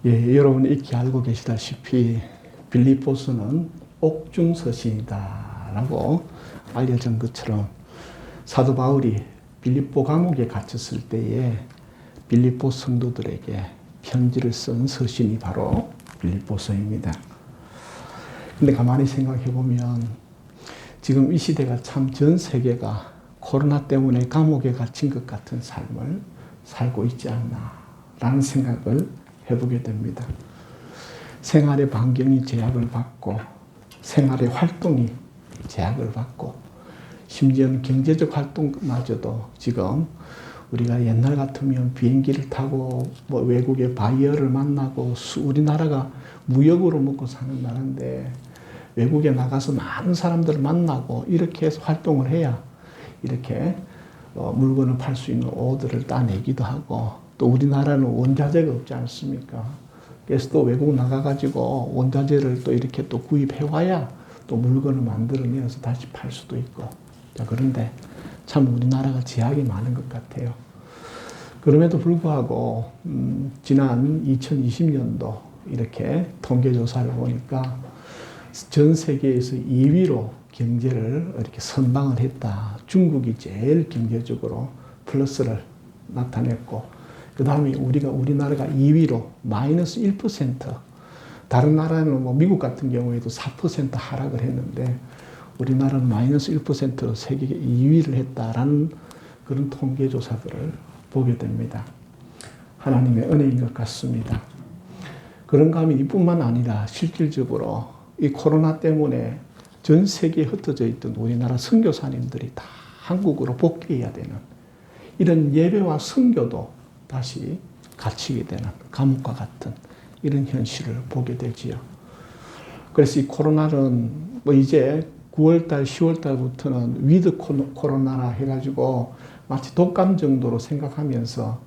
예, 여러분 익히 알고 계시다시피 빌립보서는 옥중서신이다라고 알려진 것처럼 사도 바울이 빌립보 감옥에 갇혔을 때에 빌립보 성도들에게 편지를 쓴 서신이 바로 빌립보서입니다. 근데 가만히 생각해 보면 지금 이 시대가 참 전 세계가 코로나 때문에 감옥에 갇힌 것 같은 삶을 살고 있지 않나라는 생각을 해보게 됩니다. 생활의 반경이 제약을 받고 생활의 활동이 제약을 받고 심지어는 경제적 활동마저도 지금 우리가 옛날 같으면 비행기를 타고 뭐 외국의 바이어를 만나고 우리나라가 무역으로 먹고 사는 나라인데 외국에 나가서 많은 사람들을 만나고 이렇게 해서 활동을 해야 이렇게 물건을 팔 수 있는 오더를 따내기도 하고 또 우리나라는 원자재가 없지 않습니까? 그래서 또 외국 나가가지고 원자재를 또 이렇게 또 구입해 와야 또 물건을 만들어내서 다시 팔 수도 있고. 자, 그런데 참 우리나라가 제약이 많은 것 같아요. 그럼에도 불구하고, 지난 2020년도 이렇게 통계조사를 보니까 전 세계에서 2위로 경제를 이렇게 선방을 했다. 중국이 제일 경제적으로 플러스를 나타냈고, 그 다음에 우리나라가 2위로 마이너스 1%, 다른 나라는 뭐 미국 같은 경우에도 4% 하락을 했는데, 우리나라는 마이너스 1%로 세계 2위를 했다라는 그런 통계조사들을 보게 됩니다. 하나님의 은혜인 것 같습니다. 그런가 하면 이뿐만 아니라 실질적으로 이 코로나 때문에 전 세계에 흩어져 있던 우리나라 선교사님들이 다 한국으로 복귀해야 되는 이런 예배와 선교도 다시 갇히게 되는 감옥과 같은 이런 현실을 보게 되지요. 그래서 이 코로나는 뭐 이제 9월달, 10월달부터는 위드 코로나라 해가지고 마치 독감 정도로 생각하면서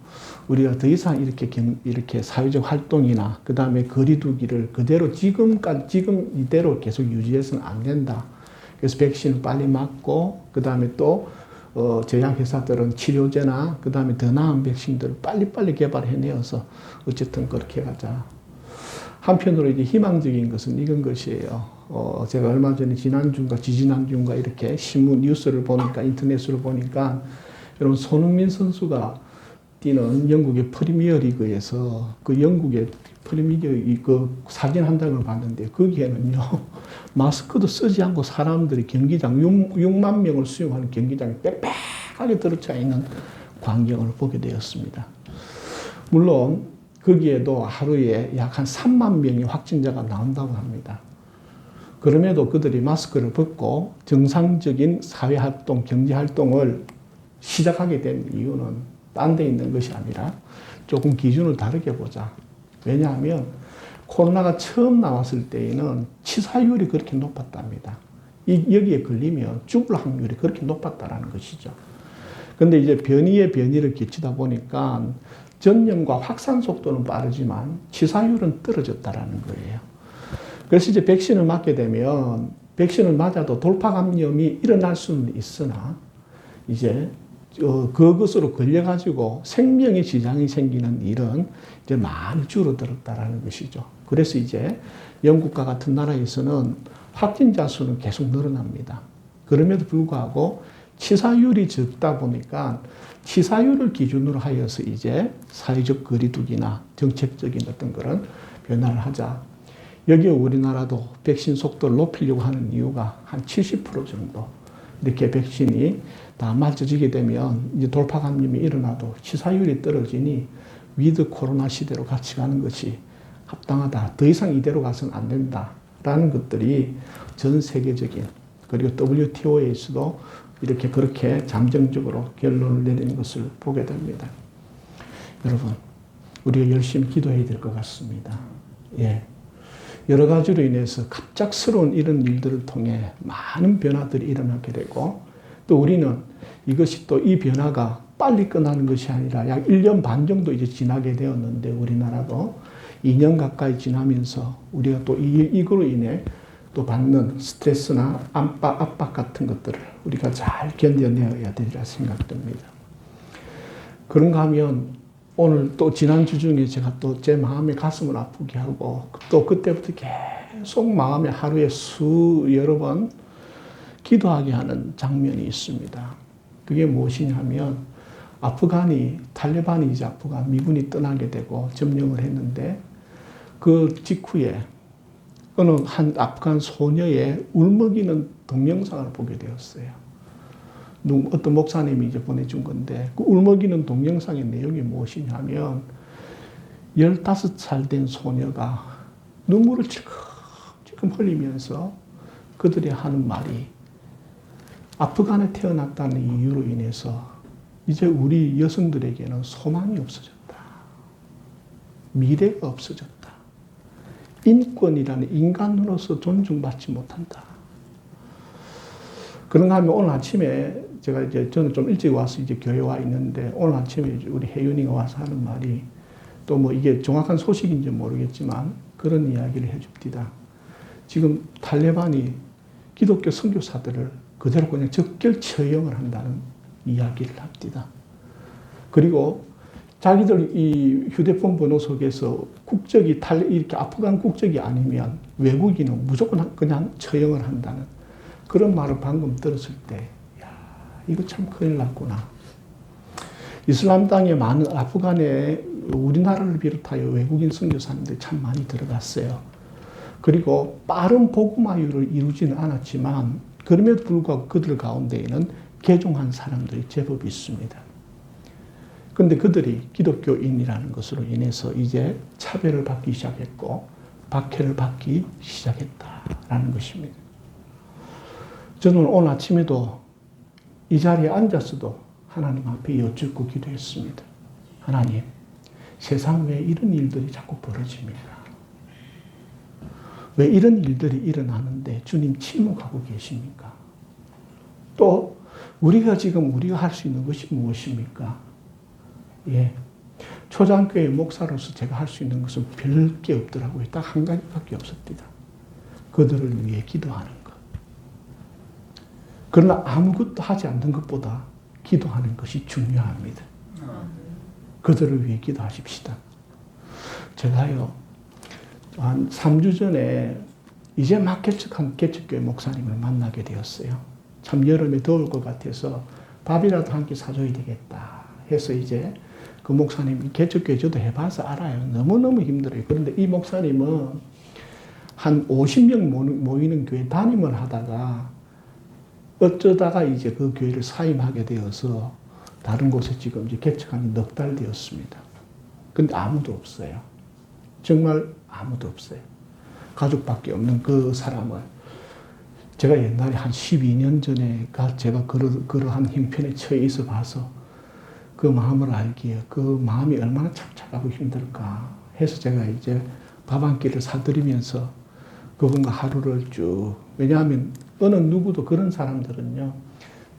우리가 더 이상 이렇게 사회적 활동이나 그 다음에 거리두기를 그대로 지금 이대로 계속 유지해서는 안 된다. 그래서 백신을 빨리 맞고 그 다음에 또 제약회사들은 치료제나 그 다음에 더 나은 백신들을 빨리빨리 개발해내어서 어쨌든 그렇게 가자. 한편으로 이제 희망적인 것은 이건 것이에요. 제가 얼마 전에 지난주인가 지지난주인가 이렇게 신문 뉴스를 보니까 인터넷으로 보니까 여러분 손흥민 선수가 뛰는 영국의 프리미어 리그에서 그 영국의 프리미어 그 사진 한 장을 봤는데 거기에는요 마스크도 쓰지 않고 사람들이 경기장 6만 명을 수용하는 경기장에 빽빽하게 들어차 있는 광경을 보게 되었습니다. 물론 거기에도 하루에 약 한 3만 명의 확진자가 나온다고 합니다. 그럼에도 그들이 마스크를 벗고 정상적인 사회활동, 경제활동을 시작하게 된 이유는 딴 데 있는 것이 아니라 조금 기준을 다르게 보자. 왜냐하면 코로나가 처음 나왔을 때에는 치사율이 그렇게 높았답니다. 여기에 걸리면 죽을 확률이 그렇게 높았다는 것이죠. 그런데 이제 변이에 변이를 끼치다 보니까 전염과 확산 속도는 빠르지만 치사율은 떨어졌다는 거예요. 그래서 이제 백신을 맞게 되면 백신을 맞아도 돌파 감염이 일어날 수는 있으나 이제 그것으로 걸려가지고 생명에 지장이 생기는 일은 이제 많이 줄어들었다라는 것이죠. 그래서 이제 영국과 같은 나라에서는 확진자 수는 계속 늘어납니다. 그럼에도 불구하고 치사율이 적다 보니까 치사율을 기준으로 하여서 이제 사회적 거리두기나 정책적인 어떤 그런 변화를 하자. 여기에 우리나라도 백신 속도를 높이려고 하는 이유가 한 70% 정도 이렇게 백신이 다 맞춰지게 되면 이제 돌파 감염이 일어나도 치사율이 떨어지니 위드 코로나 시대로 같이 가는 것이 합당하다. 더 이상 이대로 가서는 안 된다라는 것들이 전 세계적인 그리고 WTO에서도 이렇게 그렇게 잠정적으로 결론을 내리는 것을 보게 됩니다. 여러분, 우리가 열심히 기도해야 될 것 같습니다. 예. 여러 가지로 인해서 갑작스러운 이런 일들을 통해 많은 변화들이 일어나게 되고 또 우리는 이것이 또 이 변화가 빨리 끝나는 것이 아니라 약 1년 반 정도 이제 지나게 되었는데 우리나라도 2년 가까이 지나면서 우리가 또 이거로 인해 또 받는 스트레스나 압박 같은 것들을 우리가 잘 견뎌내야 되리라 생각됩니다. 그런가 하면 오늘 또 지난주 중에 제가 또 제 마음에 가슴을 아프게 하고 또 그때부터 계속 마음에 하루에 여러 번 기도하게 하는 장면이 있습니다. 그게 무엇이냐면 탈레반이 이제 아프간 미군이 떠나게 되고 점령을 했는데 그 직후에 어느 한 아프간 소녀의 울먹이는 동영상을 보게 되었어요. 어떤 목사님이 이제 보내준 건데 그 울먹이는 동영상의 내용이 무엇이냐면 15살 된 소녀가 눈물을 찔끔찔끔 흘리면서 그들이 하는 말이 아프간에 태어났다는 이유로 인해서 이제 우리 여성들에게는 소망이 없어졌다. 미래가 없어졌다. 인권이라는 인간으로서 존중받지 못한다. 그런가 하면 오늘 아침에 저는 좀 일찍 와서 이제 교회 와 있는데 오늘 아침에 우리 혜윤이가 와서 하는 말이 또 뭐 이게 정확한 소식인지 모르겠지만 그런 이야기를 해줍니다. 지금 탈레반이 기독교 선교사들을 그대로 그냥 적결 처형을 한다는 이야기를 합니다. 그리고 자기들 이 휴대폰 번호 속에서 국적이 이렇게 아프간 국적이 아니면 외국인은 무조건 그냥 처형을 한다는 그런 말을 방금 들었을 때, 야, 이거 참 큰일 났구나. 이슬람 땅에 많은 아프간에 우리나라를 비롯하여 외국인 선교사님들이 참 많이 들어갔어요. 그리고 빠른 복음화율을 이루지는 않았지만 그럼에도 불구하고 그들 가운데에는 개종한 사람들이 제법 있습니다. 그런데 그들이 기독교인이라는 것으로 인해서 이제 차별을 받기 시작했고 박해를 받기 시작했다라는 것입니다. 저는 오늘 아침에도 이 자리에 앉아서도 하나님 앞에 여쭙고 기도했습니다. 하나님, 세상 왜 이런 일들이 자꾸 벌어집니까? 왜 이런 일들이 일어나는데 주님 침묵하고 계십니까? 또 우리가 할 수 있는 것이 무엇입니까? 예, 초장교회 목사로서 제가 할 수 있는 것은 별 게 없더라고요. 딱 한 가지밖에 없었습니다. 그들을 위해 기도하는 것. 그러나 아무것도 하지 않는 것보다 기도하는 것이 중요합니다. 그들을 위해 기도하십시다. 제가요, 한 3주 전에 이제 막 개척한 개척교회 목사님을 만나게 되었어요. 참 여름에 더울 것 같아서 밥이라도 한 끼 사줘야 되겠다 해서 이제 그 목사님 개척교회 저도 해봐서 알아요. 너무너무 힘들어요. 그런데 이 목사님은 한 50명 모이는 교회 담임을 하다가 어쩌다가 이제 그 교회를 사임하게 되어서 다른 곳에 지금 이제 개척한 지 넉 달 되었습니다. 근데 아무도 없어요. 정말 아무도 없어요. 가족밖에 없는 그 사람을 제가 옛날에 한 12년 전에 제가 그러한 형편에 처해 있어 봐서 그 마음을 알기에 그 마음이 얼마나 착잡하고 힘들까 해서 제가 이제 밥 한 끼를 사드리면서 그분과 하루를 쭉, 왜냐하면 어느 누구도 그런 사람들은요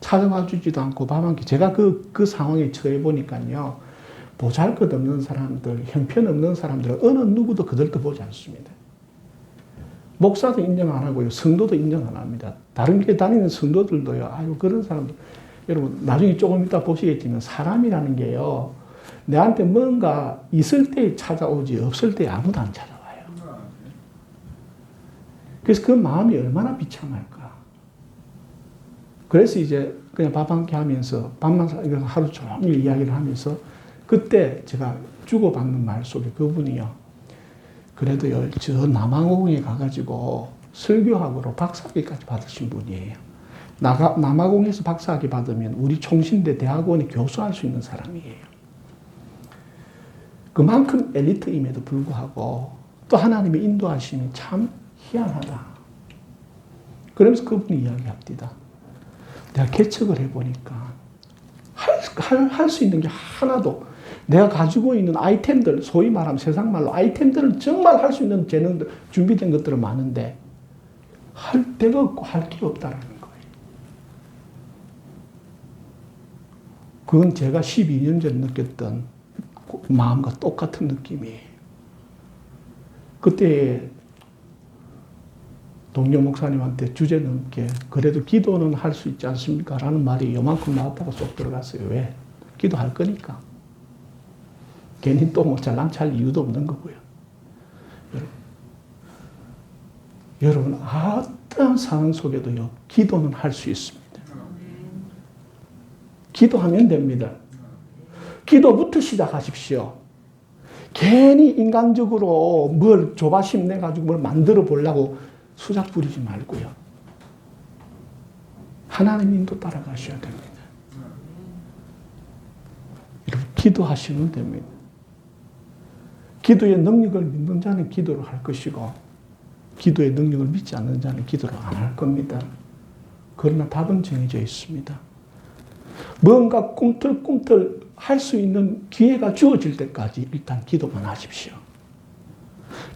찾아와 주지도 않고 밥 한 끼, 제가 그 상황에 처해 보니까요 보잘것없는 사람들, 형편없는 사람들은 어느 누구도 그들도 보지 않습니다. 목사도 인정 안 하고요, 성도도 인정 안 합니다. 다른 게 다니는 성도들도요, 아유 그런 사람들, 여러분 나중에 조금 이따 보시겠지만 사람이라는 게요 내한테 뭔가 있을 때 찾아오지 없을 때 아무도 안 찾아와요. 그래서 그 마음이 얼마나 비참할까. 그래서 이제 그냥 밥 한 끼 하면서 밥만 하루 종일 이야기를 하면서 그때 제가 주고받는 말 속에 그분이요, 그래도요 저 남아공에 가가지고 설교학으로 박사학위까지 받으신 분이에요. 남아공에서 박사학위 받으면 우리 총신대 대학원에 교수할 수 있는 사람이에요. 그만큼 엘리트임에도 불구하고 또 하나님의 인도하심이 참 희한하다. 그러면서 그분이 이야기합니다. 내가 개척을 해보니까 할 수 있는 게 하나도, 내가 가지고 있는 아이템들, 소위 말하면 세상 말로 아이템들은 정말 할 수 있는 재능들, 준비된 것들은 많은데 할 데가 없고 할 게 없다라는 거예요. 그건 제가 12년 전에 느꼈던 마음과 똑같은 느낌이에요. 그때 동료 목사님한테 주제넘게 그래도 기도는 할 수 있지 않습니까? 라는 말이 요만큼 나왔다가 쏙 들어갔어요. 왜? 기도할 거니까. 괜히 또 뭐 잘난 찰 이유도 없는 거고요. 여러분, 어떤 상황 속에도요, 기도는 할 수 있습니다. 기도하면 됩니다. 기도부터 시작하십시오. 괜히 인간적으로 뭘 조바심 내가지고 뭘 만들어 보려고 수작 부리지 말고요. 하나님 인도 따라가셔야 됩니다. 이렇게 기도하시면 됩니다. 기도의 능력을 믿는 자는 기도를 할 것이고, 기도의 능력을 믿지 않는 자는 기도를 안 할 겁니다. 그러나 답은 정해져 있습니다. 뭔가 꿈틀꿈틀 할 수 있는 기회가 주어질 때까지 일단 기도만 하십시오.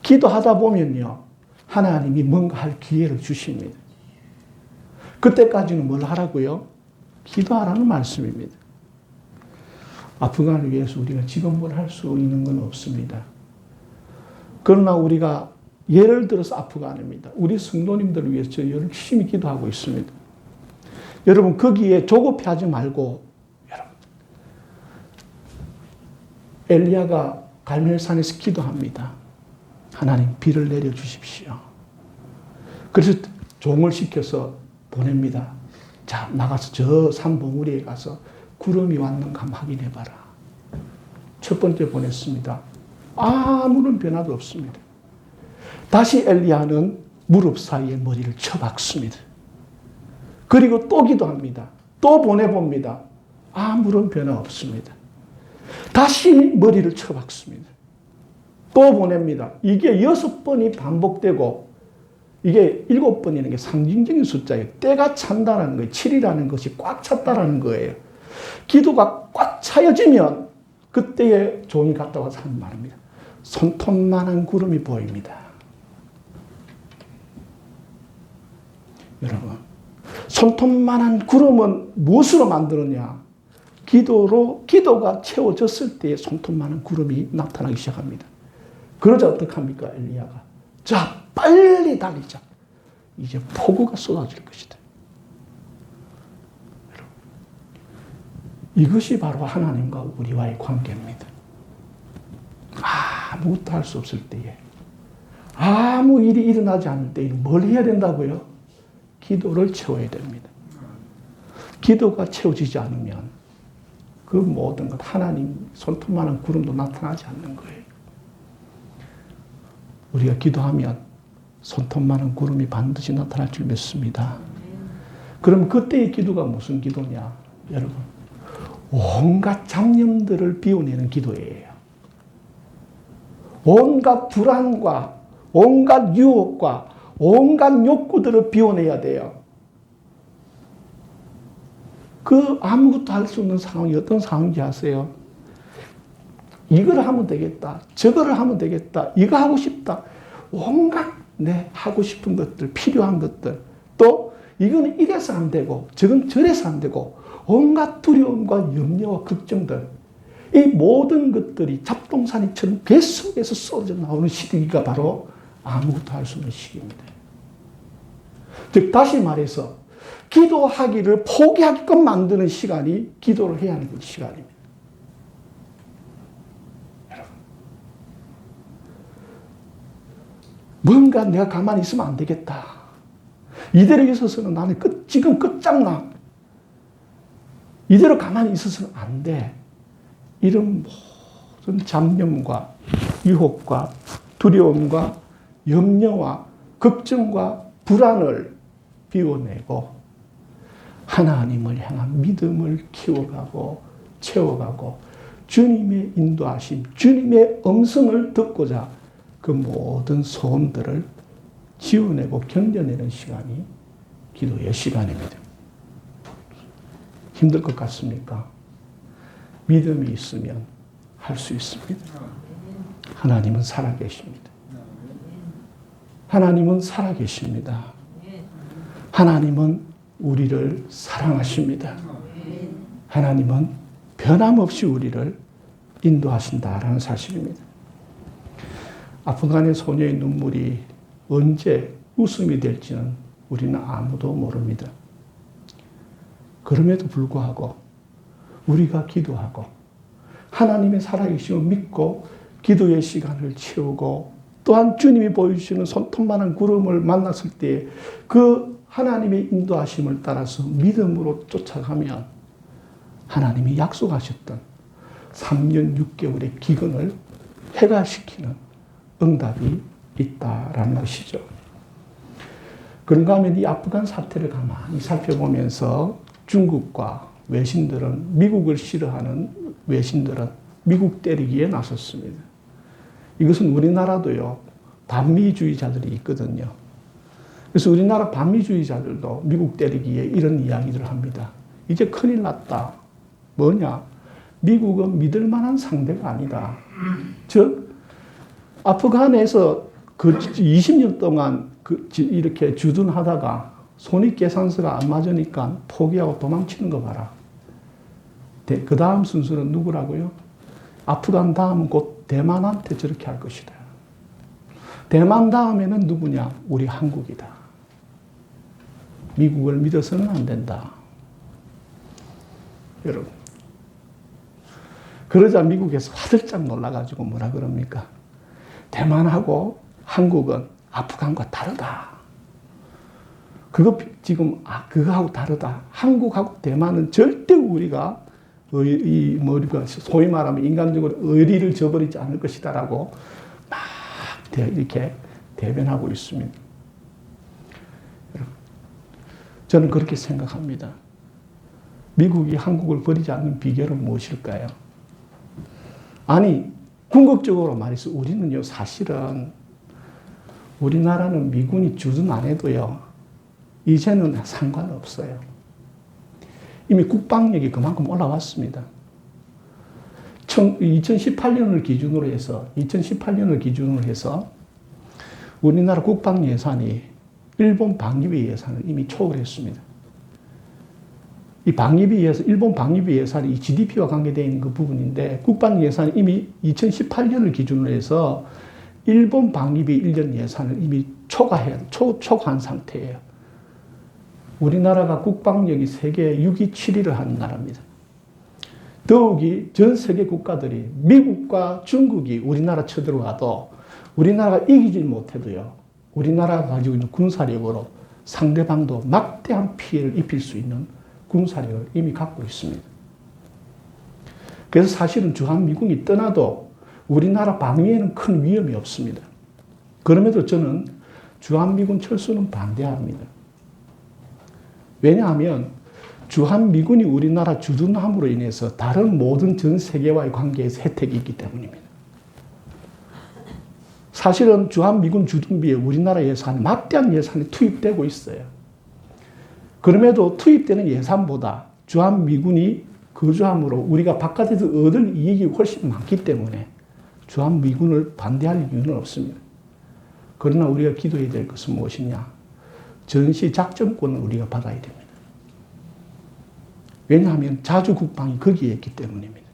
기도하다 보면요, 하나님이 뭔가 할 기회를 주십니다. 그때까지는 뭘 하라고요? 기도하라는 말씀입니다. 아프간을 위해서 우리가 지금 뭘 할 수 있는 건 없습니다. 그러나 우리가 예를 들어서 아프간입니다. 우리 성도님들을 위해서 저 열심히 기도하고 있습니다. 여러분, 거기에 조급해하지 말고, 여러분, 엘리야가 갈멜산에서 기도합니다. 하나님, 비를 내려주십시오. 그래서 종을 시켜서 보냅니다. 자, 나가서 저 산 봉우리에 가서 구름이 왔는가 확인해봐라. 첫 번째 보냈습니다. 아무런 변화도 없습니다. 다시 엘리야는 무릎 사이에 머리를 쳐박습니다. 그리고 또 기도합니다. 또 보내봅니다. 아무런 변화 없습니다. 다시 머리를 쳐박습니다. 또 보냅니다. 이게 6번이 반복되고, 이게 7번이라는 게 상징적인 숫자예요. 때가 찬다라는 거예요. 7이라는 것이 꽉 찼다라는 거예요. 기도가 꽉 차여지면 그때에 종이 갔다 와서 하는 말입니다. 손톱만한 구름이 보입니다. 여러분, 손톱만한 구름은 무엇으로 만들었냐? 기도가 채워졌을 때 손톱만한 구름이 나타나기 시작합니다. 그러자 어떡합니까, 엘리야가? 자, 빨리 달리자. 이제 폭우가 쏟아질 것이다. 여러분, 이것이 바로 하나님과 우리와의 관계입니다. 아무것도 할 수 없을 때에, 아무 일이 일어나지 않을 때에 뭘 해야 된다고요? 기도를 채워야 됩니다. 기도가 채워지지 않으면 그 모든 것, 하나님 손톱만한 구름도 나타나지 않는 거예요. 우리가 기도하면 손톱만한 구름이 반드시 나타날 줄 믿습니다. 그럼 그때의 기도가 무슨 기도냐? 여러분, 온갖 잡념들을 비워내는 기도예요. 온갖 불안과 온갖 유혹과 온갖 욕구들을 비워내야 돼요. 그 아무것도 할 수 없는 상황이 어떤 상황인지 아세요? 이걸 하면 되겠다. 저거를 하면 되겠다. 이거 하고 싶다. 온갖 하고 싶은 것들, 필요한 것들. 또 이거는 이래서 안 되고 저건 저래서 안 되고 온갖 두려움과 염려와 걱정들. 이 모든 것들이 잡동사니처럼 뱃속에서 쏟아져 나오는 시기가 바로 아무것도 할 수 없는 시기입니다. 즉 다시 말해서 기도하기를 포기하게끔 만드는 시간이 기도를 해야 하는 시간입니다. 여러분, 뭔가 내가 가만히 있으면 안 되겠다. 이대로 있어서는 나는 지금 끝장나. 이대로 가만히 있어서는 안 돼. 이런 모든 잡념과 유혹과 두려움과 염려와 걱정과 불안을 비워내고 하나님을 향한 믿음을 키워가고 채워가고 주님의 인도하심, 주님의 음성을 듣고자 그 모든 소음들을 지워내고 견뎌내는 시간이 기도의 시간입니다. 힘들 것 같습니까? 믿음이 있으면 할 수 있습니다. 하나님은 살아계십니다. 하나님은 살아계십니다. 하나님은 우리를 사랑하십니다. 하나님은 변함없이 우리를 인도하신다라는 사실입니다. 아프간의 소녀의 눈물이 언제 웃음이 될지는 우리는 아무도 모릅니다. 그럼에도 불구하고 우리가 기도하고 하나님의 살아계심을 믿고 기도의 시간을 채우고 또한 주님이 보여주시는 손톱만한 구름을 만났을 때 그 하나님의 인도하심을 따라서 믿음으로 쫓아가면 하나님이 약속하셨던 3년 6개월의 기근을 해결시키는 응답이 있다라는 것이죠. 그런가 하면 이 아프간 사태를 가만히 살펴보면서 중국과 외신들은, 미국을 싫어하는 외신들은 미국 때리기에 나섰습니다. 이것은 우리나라도요, 반미주의자들이 있거든요. 그래서 우리나라 반미주의자들도 미국 때리기에 이런 이야기를 합니다. 이제 큰일 났다. 뭐냐? 미국은 믿을 만한 상대가 아니다. 즉, 아프간에서 그 20년 동안 이렇게 주둔하다가 손익계산서가 안 맞으니까 포기하고 도망치는 거 봐라. 그 다음 순서는 누구라고요? 아프간 다음은 곧 대만한테 저렇게 할 것이다. 대만 다음에는 누구냐? 우리 한국이다. 미국을 믿어서는 안 된다. 여러분. 그러자 미국에서 화들짝 놀라가지고 뭐라 그럽니까? 대만하고 한국은 아프간과 다르다. 그거하고 다르다. 한국하고 대만은 절대 우리가 소위 말하면 인간적으로 의리를 저버리지 않을 것이다라고 막 이렇게 대변하고 있습니다. 여러분, 저는 그렇게 생각합니다. 미국이 한국을 버리지 않는 비결은 무엇일까요? 아니, 궁극적으로 말해서 우리는요, 사실은 우리나라는 미군이 주둔 안 해도요, 이제는 상관없어요. 이미 국방력이 그만큼 올라왔습니다. 2018년을 기준으로 해서 우리나라 국방 예산이 일본 방위비 예산을 이미 초월했습니다. 이 일본 방위비 예산이 이 GDP와 관계되어 있는 그 부분인데 국방 예산이 이미 2018년을 기준으로 해서 일본 방위비 1년 예산을 이미 초과한 상태예요. 우리나라가 국방력이 세계 6위, 7위를 하는 나라입니다. 더욱이 전 세계 국가들이 미국과 중국이 우리나라 쳐들어와도 우리나라가 이기질 못해도요. 우리나라가 가지고 있는 군사력으로 상대방도 막대한 피해를 입힐 수 있는 군사력을 이미 갖고 있습니다. 그래서 사실은 주한미군이 떠나도 우리나라 방위에는 큰 위험이 없습니다. 그럼에도 저는 주한미군 철수는 반대합니다. 왜냐하면 주한미군이 우리나라 주둔함으로 인해서 다른 모든 전 세계와의 관계에서 혜택이 있기 때문입니다. 사실은 주한미군 주둔비에 우리나라 예산, 막대한 예산이 투입되고 있어요. 그럼에도 투입되는 예산보다 주한미군이 거주함으로 우리가 바깥에서 얻을 이익이 훨씬 많기 때문에 주한미군을 반대할 이유는 없습니다. 그러나 우리가 기도해야 될 것은 무엇이냐? 전시 작전권을 우리가 받아야 됩니다. 왜냐하면 자주국방이 거기에 있기 때문입니다.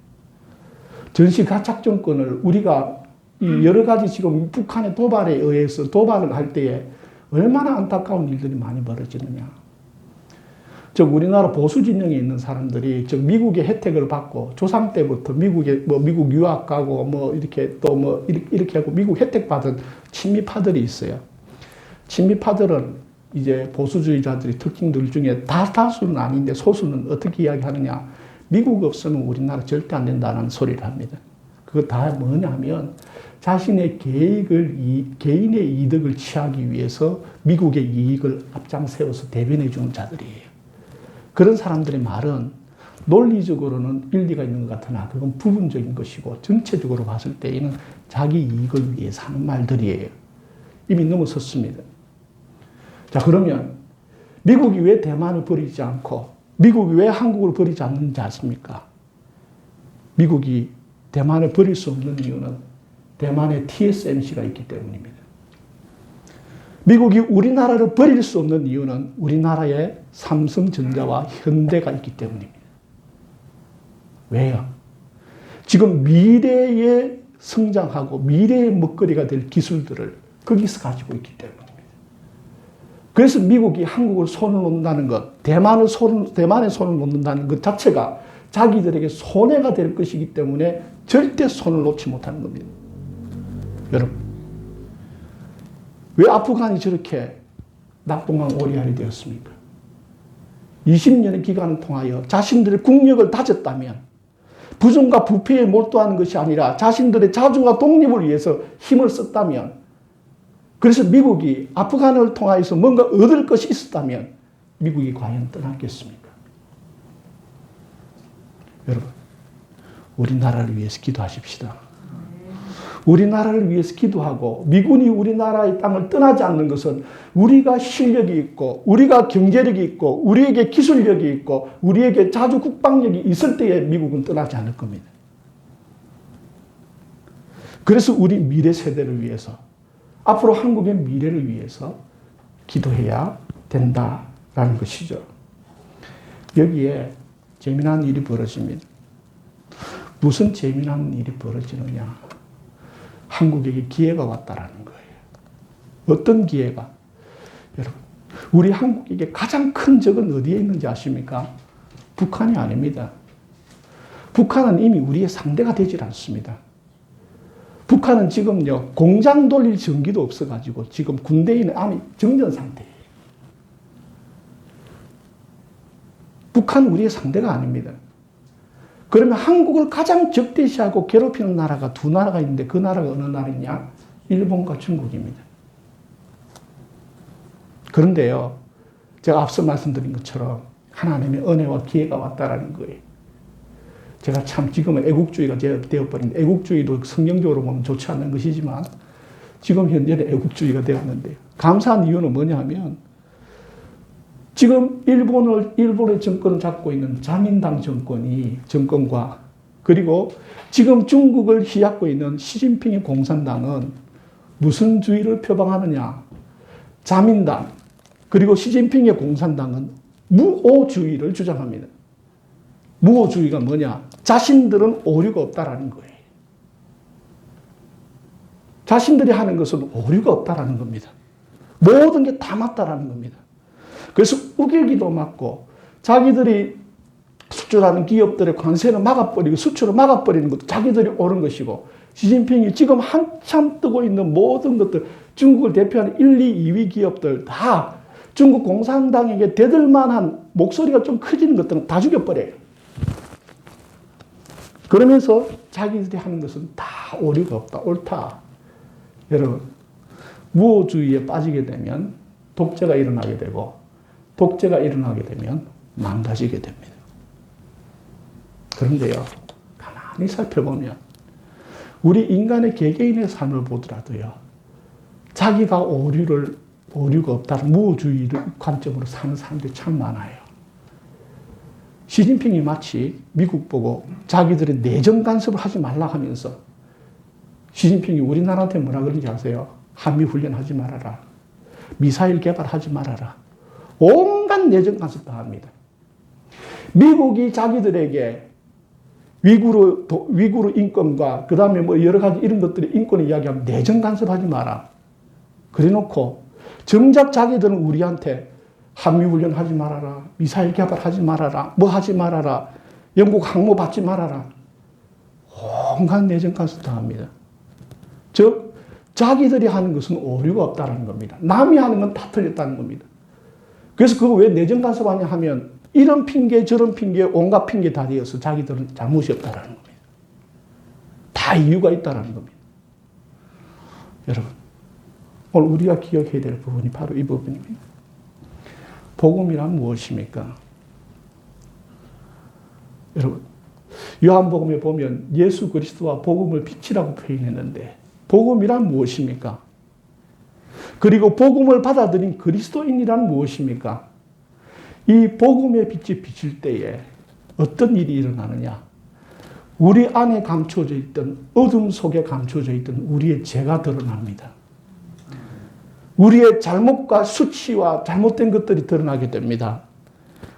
전시 작전권을 우리가 여러 가지 지금 북한의 도발에 의해서 도발을 할 때에 얼마나 안타까운 일들이 많이 벌어지느냐. 즉 우리나라 보수 진영에 있는 사람들이 즉 미국의 혜택을 받고 조상 때부터 미국 유학 가고 이렇게 이렇게 하고 미국 혜택 받은 친미파들이 있어요. 친미파들은 이제 보수주의자들의 특징들 중에 다수는 아닌데 소수는 어떻게 이야기하느냐. 미국 없으면 우리나라 절대 안 된다는 소리를 합니다. 그거 다 뭐냐면 자신의 개인의 이득을 취하기 위해서 미국의 이익을 앞장 세워서 대변해 주는 자들이에요. 그런 사람들의 말은 논리적으로는 일리가 있는 것 같으나 그건 부분적인 것이고 전체적으로 봤을 때에는 자기 이익을 위해서 하는 말들이에요. 이미 넘어섰습니다. 자, 그러면 미국이 왜 대만을 버리지 않고 미국이 왜 한국을 버리지 않는지 아십니까? 미국이 대만을 버릴 수 없는 이유는 대만에 TSMC가 있기 때문입니다. 미국이 우리나라를 버릴 수 없는 이유는 우리나라에 삼성전자와 현대가 있기 때문입니다. 왜요? 지금 미래에 성장하고 미래의 먹거리가 될 기술들을 거기서 가지고 있기 때문입니다. 그래서 미국이 한국을 손을 놓는다는 것, 대만에 손을 놓는다는 것 자체가 자기들에게 손해가 될 것이기 때문에 절대 손을 놓지 못하는 겁니다. 여러분, 왜 아프간이 저렇게 낙동강 오리알이 되었습니까? 20년의 기간을 통하여 자신들의 국력을 다졌다면 부정과 부패에 몰두하는 것이 아니라 자신들의 자주와 독립을 위해서 힘을 썼다면, 그래서 미국이 아프간을 통하여서 뭔가 얻을 것이 있었다면 미국이 과연 떠났겠습니까? 여러분, 우리나라를 위해서 기도하십시다. 우리나라를 위해서 기도하고 미군이 우리나라의 땅을 떠나지 않는 것은 우리가 실력이 있고 우리가 경제력이 있고 우리에게 기술력이 있고 우리에게 자주 국방력이 있을 때에 미국은 떠나지 않을 겁니다. 그래서 우리 미래 세대를 위해서, 앞으로 한국의 미래를 위해서 기도해야 된다라는 것이죠. 여기에 재미난 일이 벌어집니다. 무슨 재미난 일이 벌어지느냐? 한국에게 기회가 왔다라는 거예요. 어떤 기회가? 여러분, 우리 한국에게 가장 큰 적은 어디에 있는지 아십니까? 북한이 아닙니다. 북한은 이미 우리의 상대가 되질 않습니다. 북한은 지금요, 공장 돌릴 전기도 없어가지고 지금 군대에 있는 암이 정전 상태예요. 북한은 우리의 상대가 아닙니다. 그러면 한국을 가장 적대시하고 괴롭히는 나라가 두 나라가 있는데 그 나라가 어느 나라냐? 일본과 중국입니다. 그런데요, 제가 앞서 말씀드린 것처럼 하나님의 은혜와 기회가 왔다라는 거예요. 제가 참 지금은 애국주의가 되어버린, 애국주의도 성경적으로 보면 좋지 않은 것이지만 지금 현재는 애국주의가 되었는데요. 감사한 이유는 뭐냐 하면 지금 일본의 정권을 잡고 있는 자민당 정권과 그리고 지금 중국을 휘잡고 있는 시진핑의 공산당은 무슨 주의를 표방하느냐? 자민당 그리고 시진핑의 공산당은 무오주의를 주장합니다. 무오주의가 뭐냐? 자신들은 오류가 없다라는 거예요. 자신들이 하는 것은 오류가 없다라는 겁니다. 모든 게 다 맞다라는 겁니다. 그래서 우길기도 막고 자기들이 수출하는 기업들의 관세를 막아버리고 수출을 막아버리는 것도 자기들이 옳은 것이고, 시진핑이 지금 한참 뜨고 있는 모든 것들, 중국을 대표하는 1, 2, 2위 기업들 다 중국 공산당에게 대들만한 목소리가 좀 커지는 것들은 다 죽여버려요. 그러면서 자기들이 하는 것은 다 오류가 없다, 옳다. 여러분, 무오주의에 빠지게 되면 독재가 일어나게 되고, 독재가 일어나게 되면 망가지게 됩니다. 그런데요, 가만히 살펴보면 우리 인간의 개개인의 삶을 보더라도요, 자기가 오류가 없다는 무오주의 관점으로 사는 사람들이 참 많아요. 시진핑이 마치 미국 보고 자기들의 내정 간섭을 하지 말라 하면서, 시진핑이 우리나라한테 뭐라 그런지 아세요? 한미 훈련하지 말아라. 미사일 개발하지 말아라. 온갖 내정 간섭 다 합니다. 미국이 자기들에게 위구르 인권과 그 다음에 뭐 여러 가지 이런 것들이 인권을 이야기하면 내정 간섭하지 마라. 그래 놓고 정작 자기들은 우리한테 한미훈련 하지 말아라. 미사일 개발하지 말아라. 뭐 하지 말아라. 영국 항모 받지 말아라. 온갖 내정 간섭 다 합니다. 즉 자기들이 하는 것은 오류가 없다는 겁니다. 남이 하는 건 다 틀렸다는 겁니다. 그래서 그거 왜 내정 간섭하냐 하면 이런 핑계 저런 핑계 온갖 핑계 다 되어서 자기들은 잘못이 없다는 겁니다. 다 이유가 있다는 겁니다. 여러분, 오늘 우리가 기억해야 될 부분이 바로 이 부분입니다. 복음이란 무엇입니까? 여러분, 요한복음에 보면 예수 그리스도와 복음을 빛이라고 표현했는데 복음이란 무엇입니까? 그리고 복음을 받아들인 그리스도인이란 무엇입니까? 이 복음의 빛이 비칠 때에 어떤 일이 일어나느냐? 우리 안에 감춰져 있던, 어둠 속에 감춰져 있던 우리의 죄가 드러납니다. 우리의 잘못과 수치와 잘못된 것들이 드러나게 됩니다.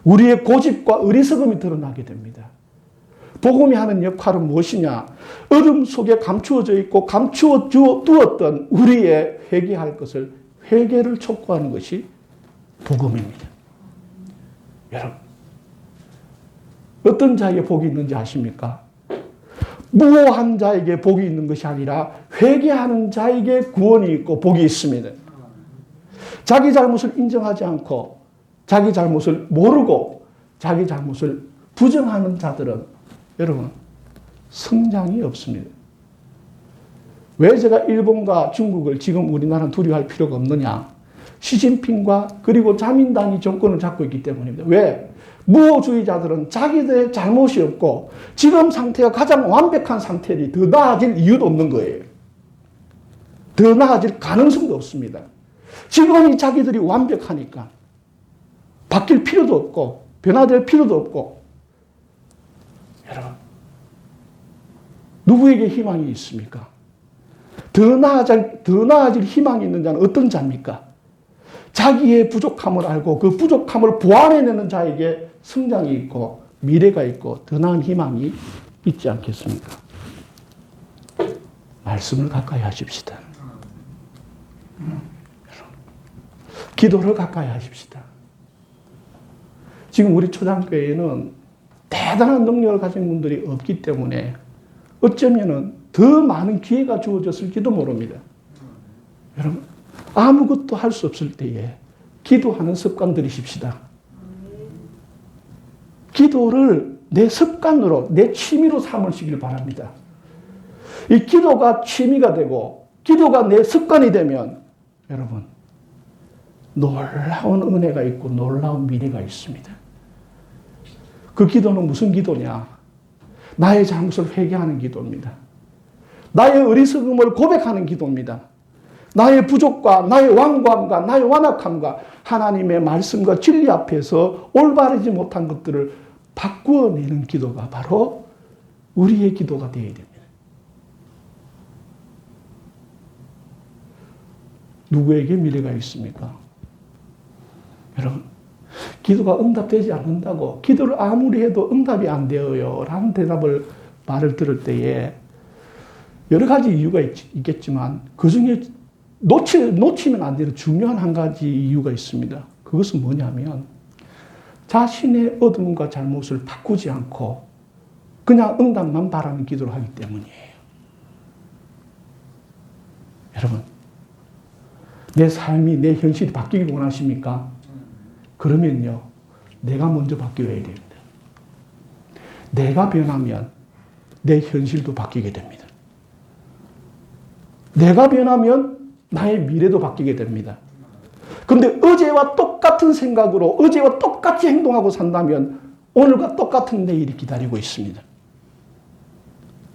우리의 고집과 어리석음이 드러나게 됩니다. 복음이 하는 역할은 무엇이냐? 어둠 속에 감추어져 있고 감추어 두었던 우리의 회개할 것을, 회개를 촉구하는 것이 복음입니다. 여러분, 어떤 자에게 복이 있는지 아십니까? 무호한 자에게 복이 있는 것이 아니라 회개하는 자에게 구원이 있고 복이 있습니다. 자기 잘못을 인정하지 않고 자기 잘못을 모르고 자기 잘못을 부정하는 자들은 여러분 성장이 없습니다. 왜 제가 일본과 중국을 지금 우리나라는 두려워할 필요가 없느냐? 시진핑과 그리고 자민당이 정권을 잡고 있기 때문입니다. 왜? 무호주의자들은 자기들의 잘못이 없고 지금 상태가 가장 완벽한 상태니 더 나아질 이유도 없는 거예요. 더 나아질 가능성도 없습니다. 지금이 자기들이 완벽하니까 바뀔 필요도 없고 변화될 필요도 없고 여러분 누구에게 희망이 있습니까? 더 나아질 희망이 있는 자는 어떤 자입니까? 자기의 부족함을 알고 그 부족함을 보완해내는 자에게 성장이 있고 미래가 있고 더 나은 희망이 있지 않겠습니까? 말씀을 가까이 하십시다. 기도를 가까이 하십시다. 지금 우리 초장교회에는 대단한 능력을 가진 분들이 없기 때문에 어쩌면은 더 많은 기회가 주어졌을지도 모릅니다. 여러분, 아무것도 할 수 없을 때에 기도하는 습관 들이십시다. 기도를 내 습관으로, 내 취미로 삼으시길 바랍니다. 이 기도가 취미가 되고, 기도가 내 습관이 되면, 여러분, 놀라운 은혜가 있고, 놀라운 미래가 있습니다. 그 기도는 무슨 기도냐? 나의 잘못을 회개하는 기도입니다. 나의 어리석음을 고백하는 기도입니다. 나의 부족과 나의 완고함과 나의 완악함과 하나님의 말씀과 진리 앞에서 올바르지 못한 것들을 바꾸어내는 기도가 바로 우리의 기도가 되어야 됩니다. 누구에게 미래가 있습니까? 여러분, 기도가 응답되지 않는다고 기도를 아무리 해도 응답이 안 되어요 라는 말을 들을 때에 여러 가지 이유가 있겠지만 그 중에 놓치면 안 되는 중요한 한 가지 이유가 있습니다. 그것은 뭐냐면 자신의 어둠과 잘못을 바꾸지 않고 그냥 응답만 바라는 기도를 하기 때문이에요. 여러분, 내 삶이, 내 현실이 바뀌길 원하십니까? 그러면요, 내가 먼저 바뀌어야 됩니다. 내가 변하면 내 현실도 바뀌게 됩니다. 내가 변하면 나의 미래도 바뀌게 됩니다. 그런데 어제와 똑같은 생각으로 어제와 똑같이 행동하고 산다면 오늘과 똑같은 내일이 기다리고 있습니다.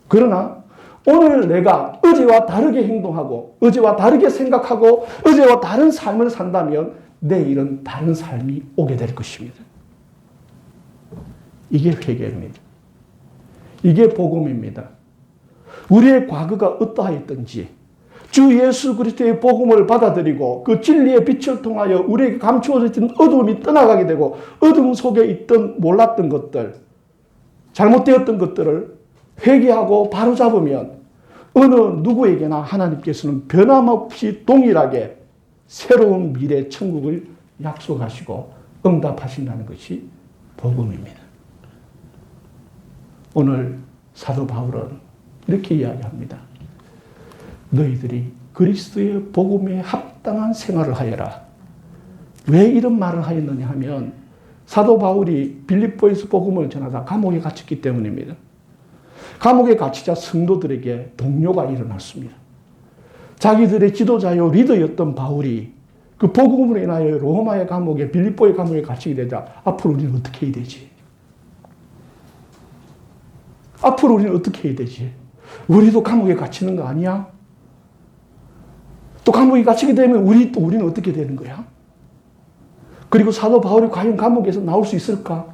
그러나 오늘 내가 어제와 다르게 행동하고 어제와 다르게 생각하고 어제와 다른 삶을 산다면 내일은 다른 삶이 오게 될 것입니다. 이게 회개입니다. 이게 복음입니다. 우리의 과거가 어떠하였든지 주 예수 그리스도의 복음을 받아들이고 그 진리의 빛을 통하여 우리에게 감추어져 있던 어두움이 떠나가게 되고 어둠 속에 있던 몰랐던 것들, 잘못되었던 것들을 회개하고 바로잡으면 어느 누구에게나 하나님께서는 변함없이 동일하게 새로운 미래 천국을 약속하시고 응답하신다는 것이 복음입니다. 오늘 사도 바울은 이렇게 이야기합니다. 너희들이 그리스도의 복음에 합당한 생활을 하여라. 왜 이런 말을 하였느냐 하면 사도 바울이 빌립보에서 복음을 전하다 감옥에 갇혔기 때문입니다. 감옥에 갇히자 성도들에게 동요가 일어났습니다. 자기들의 지도자요 리더였던 바울이 그 복음으로 인하여 로마의 감옥에 빌립보의 감옥에 갇히게 되자 앞으로 우리는 어떻게 해야 되지? 앞으로 우리는 어떻게 해야 되지? 우리도 감옥에 갇히는 거 아니야? 또 감옥에 갇히게 되면 우리는 어떻게 되는 거야? 그리고 사도 바울이 과연 감옥에서 나올 수 있을까?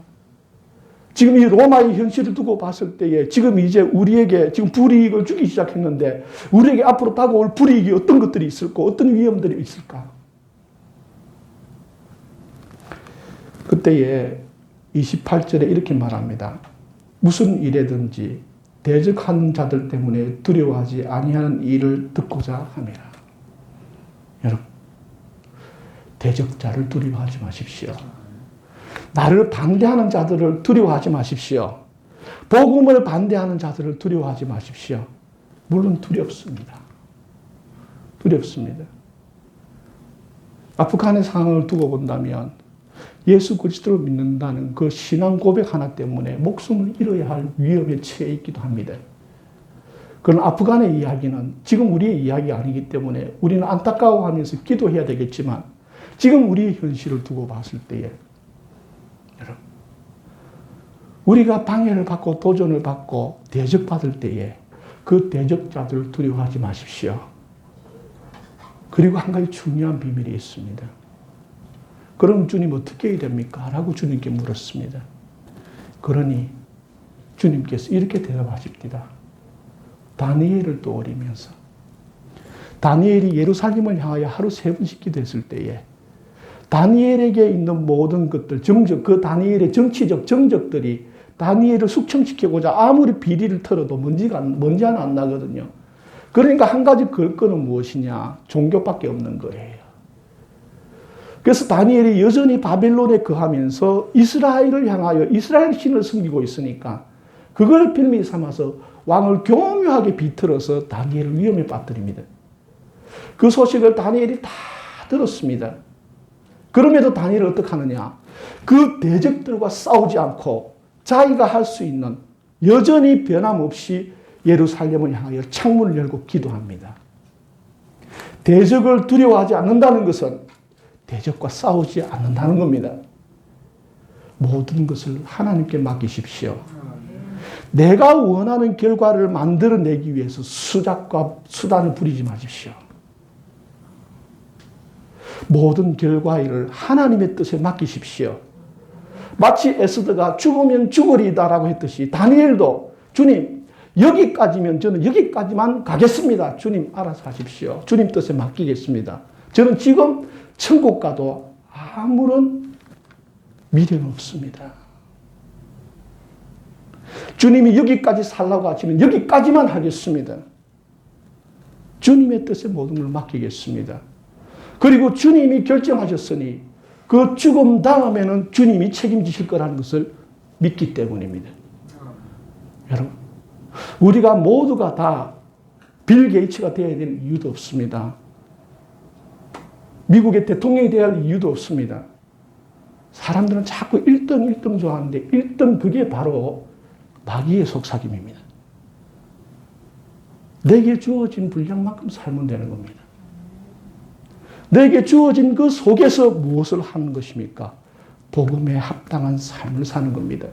지금 이 로마의 현실을 두고 봤을 때에 지금 이제 우리에게 지금 불이익을 주기 시작했는데 우리에게 앞으로 다가올 불이익이 어떤 것들이 있을까? 어떤 위험들이 있을까? 그때에 28절에 이렇게 말합니다. 무슨 일에든지 대적하는 자들 때문에 두려워하지 아니하는 일을 듣고자 함이라. 여러분, 대적자를 두려워하지 마십시오. 나를 반대하는 자들을 두려워하지 마십시오. 복음을 반대하는 자들을 두려워하지 마십시오. 물론 두렵습니다. 두렵습니다. 아프간의 상황을 두고 본다면 예수 그리스도를 믿는다는 그 신앙 고백 하나 때문에 목숨을 잃어야 할 위험에 처해 있기도 합니다. 그런 아프간의 이야기는 지금 우리의 이야기가 아니기 때문에 우리는 안타까워하면서 기도해야 되겠지만 지금 우리의 현실을 두고 봤을 때에 여러분 우리가 방해를 받고 도전을 받고 대적받을 때에 그 대적자들을 두려워하지 마십시오. 그리고 한 가지 중요한 비밀이 있습니다. 그럼 주님 어떻게 해야 됩니까? 라고 주님께 물었습니다. 그러니 주님께서 이렇게 대답하십니다. 다니엘을 떠올리면서 다니엘이 예루살렘을 향하여 하루 3번씩 기도했을 때에 다니엘에게 있는 모든 것들, 정적, 그 다니엘의 정치적 정적들이 다니엘을 숙청시키고자 아무리 비리를 털어도 먼지가 안 나거든요. 그러니까 한 가지 걸거는 무엇이냐? 종교밖에 없는 거예요. 그래서 다니엘이 여전히 바벨론에 거하면서 이스라엘을 향하여 이스라엘 신을 섬기고 있으니까 그걸 빌미 삼아서 왕을 교묘하게 비틀어서 다니엘을 위험에 빠뜨립니다. 그 소식을 다니엘이 다 들었습니다. 그럼에도 다니엘은 어떻게 하느냐? 그 대적들과 싸우지 않고 자기가 할 수 있는 여전히 변함없이 예루살렘을 향하여 창문을 열고 기도합니다. 대적을 두려워하지 않는다는 것은 대적과 싸우지 않는다는 겁니다. 모든 것을 하나님께 맡기십시오. 내가 원하는 결과를 만들어내기 위해서 수작과 수단을 부리지 마십시오. 모든 결과를 하나님의 뜻에 맡기십시오. 마치 에스더가 죽으면 죽으리다라고 했듯이 다니엘도 주님 여기까지면 저는 여기까지만 가겠습니다. 주님 알아서 하십시오. 주님 뜻에 맡기겠습니다. 저는 지금 천국 가도 아무런 미련 없습니다. 주님이 여기까지 살라고 하시면 여기까지만 하겠습니다. 주님의 뜻에 모든 걸 맡기겠습니다. 그리고 주님이 결정하셨으니 그 죽음 다음에는 주님이 책임지실 거라는 것을 믿기 때문입니다. 여러분, 우리가 모두가 다 빌 게이츠가 되어야 되는 이유도 없습니다. 미국의 대통령이 되어야 할 이유도 없습니다. 사람들은 자꾸 1등 좋아하는데 1등 그게 바로 마귀의 속삭임입니다. 내게 주어진 분량만큼 살면 되는 겁니다. 내게 주어진 그 속에서 무엇을 하는 것입니까? 복음에 합당한 삶을 사는 겁니다.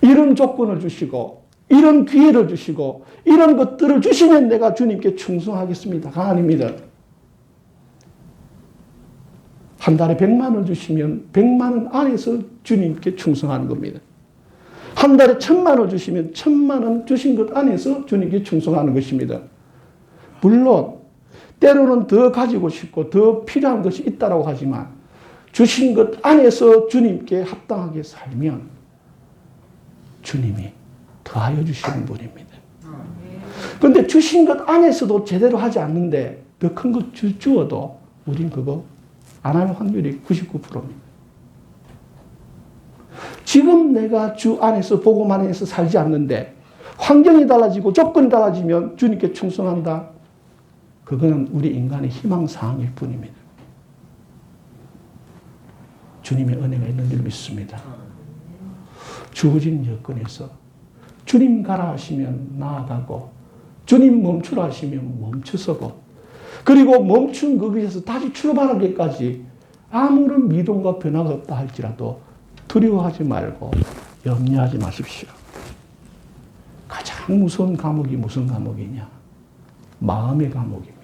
이런 조건을 주시고 이런 기회를 주시고 이런 것들을 주시면 내가 주님께 충성하겠습니다가 아닙니다. 한 달에 100만 원을 주시면 100만 원 안에서 주님께 충성하는 겁니다. 한 달에 1000만 원을 주시면 1000만 원 주신 것 안에서 주님께 충성하는 것입니다. 물론 때로는 더 가지고 싶고 더 필요한 것이 있다고 하지만 주신 것 안에서 주님께 합당하게 살면 주님이 더하여 주시는 분입니다. 그런데 주신 것 안에서도 제대로 하지 않는데 더 큰 것 주어도 우린 그거 안 할 확률이 99%입니다. 지금 내가 주 안에서 복음 안에서 살지 않는데 환경이 달라지고 조건이 달라지면 주님께 충성한다. 그거는 우리 인간의 희망사항일 뿐입니다. 주님의 은혜가 있는 줄 믿습니다. 주어진 여건에서 주님 가라 하시면 나아가고 주님 멈추라 하시면 멈춰서고 그리고 멈춘 거기에서 다시 출발하기까지 아무런 미동과 변화가 없다 할지라도 두려워하지 말고 염려하지 마십시오. 가장 무서운 감옥이 무슨 감옥이냐? 마음의 감옥입니다.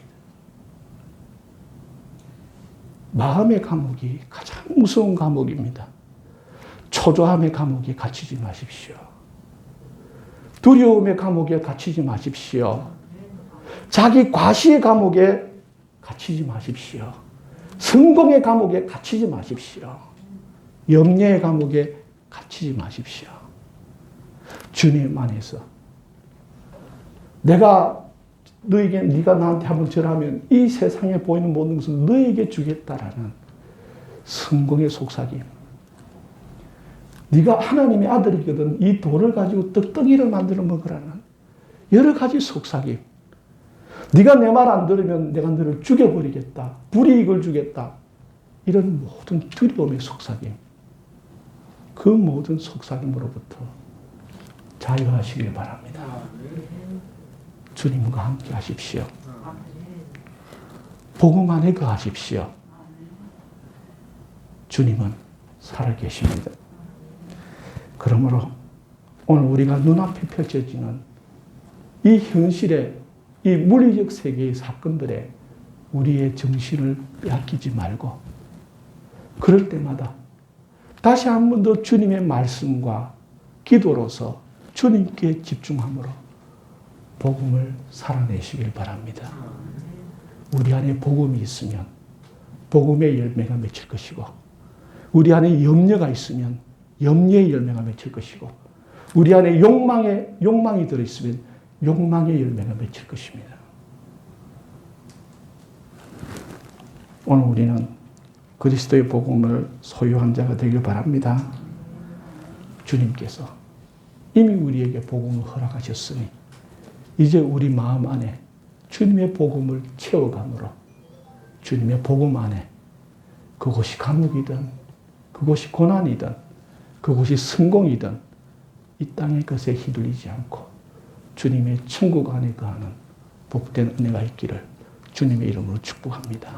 마음의 감옥이 가장 무서운 감옥입니다. 초조함의 감옥에 갇히지 마십시오. 두려움의 감옥에 갇히지 마십시오. 자기 과시의 감옥에 갇히지 마십시오. 성공의 감옥에 갇히지 마십시오. 염려의 감옥에 갇히지 마십시오. 주님 안에서 내가 네가 나한테 한번 절하면 이 세상에 보이는 모든 것을 너에게 주겠다라는 성공의 속삭임. 네가 하나님의 아들이거든 이 돌을 가지고 떡덩이를 만들어 먹으라는 여러 가지 속삭임. 네가 내 말 안 들으면 내가 너를 죽여버리겠다. 불이익을 주겠다. 이런 모든 두려움의 속삭임. 그 모든 속삭임으로부터 자유하시길 바랍니다. 주님과 함께 하십시오. 복음 안에 거하십시오. 주님은 살아계십니다. 그러므로 오늘 우리가 눈앞에 펼쳐지는 이 현실의 이 물리적 세계의 사건들에 우리의 정신을 빼앗기지 말고 그럴 때마다 다시 한 번 더 주님의 말씀과 기도로서 주님께 집중함으로 복음을 살아내시길 바랍니다. 우리 안에 복음이 있으면 복음의 열매가 맺힐 것이고 우리 안에 염려가 있으면 염려의 열매가 맺힐 것이고 우리 안에 욕망이 들어있으면 욕망의 열매가 맺힐 것입니다. 오늘 우리는 그리스도의 복음을 소유한 자가 되길 바랍니다. 주님께서 이미 우리에게 복음을 허락하셨으니 이제 우리 마음 안에 주님의 복음을 채워감으로 주님의 복음 안에 그것이 감옥이든 그것이 고난이든 그것이 성공이든 이 땅의 것에 휘둘리지 않고 주님의 천국 안에 거하는 복된 은혜가 있기를 주님의 이름으로 축복합니다.